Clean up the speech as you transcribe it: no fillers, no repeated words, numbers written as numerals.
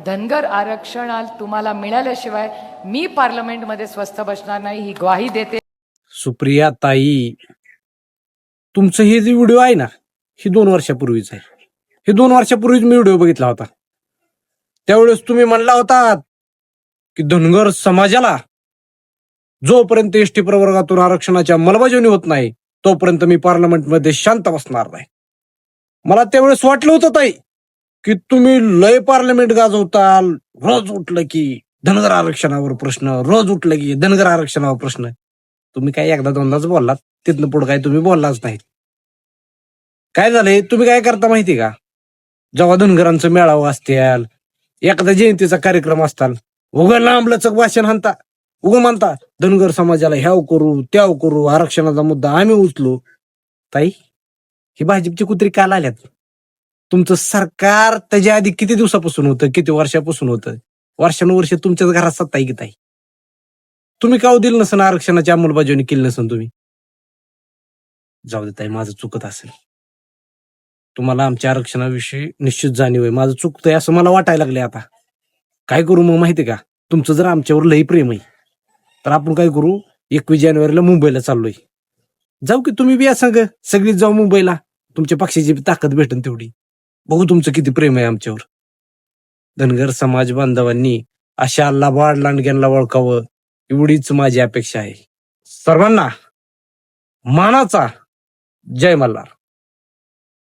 धनगर आरक्षण आज तुम्हाला मिळाल्याशिवाय मी पार्लमेंटमध्ये स्वस्थ बसणार नाही ही ग्वाही देते. सुप्रिया ताई, तुमचं हे जे व्हिडिओ आहे ना, ही 2 वर्षापूर्वीच आहे. हे 2 वर्षापूर्वीच मी व्हिडिओ बघितला होता. त्यावेळेस तुम्ही म्हणला होता की धनगर समाजाला जोपर्यंत एसटी प्रवर्गातून आरक्षणाची अंमलबजावणी होत नाही तोपर्यंत मी पार्लमेंटमध्ये शांत बसणार नाही. मला त्यावेळेस वाटलं होतं ताई की तुम्ही लय पार्लमेंट गाजवताल. रोज उठलं की धनगर आरक्षणावर प्रश्न, रोज उठलं की धनगर आरक्षणावर प्रश्न. तुम्ही काय एकदा दोनदाच बोललात, तिथनं पुढे काय तुम्ही बोललाच नाही. काय झालंय, तुम्ही काय करता माहिती का? जेव्हा धनगरांचं मेळावं असतील, एखाद्या जयंतीचा कार्यक्रम असताल, उगं लांबलचक भाषण हाणता, उगं म्हणता धनगर समाजाला ह्याव करू त्याव करू, आरक्षणाचा मुद्दा आम्ही उचलू. ताई, ही भाजपची कुत्री काल आल्यात. तुमचं सरकार त्याच्या आधी किती दिवसापासून होतं, किती वर्षापासून होतं? वर्षानुवर्ष तुमच्याच घरात सत्ता आहे की ताई. तुम्ही का दिलं नसन आरक्षणाची अंमलबजावणी केली नसन तुम्ही? जाऊ दे ताई, माझं चुकत असेल. तुम्हाला आमच्या आरक्षणाविषयी निश्चित जाणीव आहे. माझं चुकतंय असं मला वाटायला लागले आता. काय करू मग माहिती का? तुमचं जर आमच्यावर लई प्रेम आहे तर आपण काय करू, 21 जानेवारीला मुंबईला चाललोय. जाऊ की तुम्ही बी या संग, सगळीच जाऊ मुंबईला. तुमच्या पक्षाची ताकद भेटेल तेवढी. बघू तुमचं किती प्रेम आहे आमच्यावर. धनगर समाज बांधवांनी अशा लबाड लांडग्यांना ओळखावं एवढीच माझी अपेक्षा आहे. सर्वांना मानाचा जय मल्हार.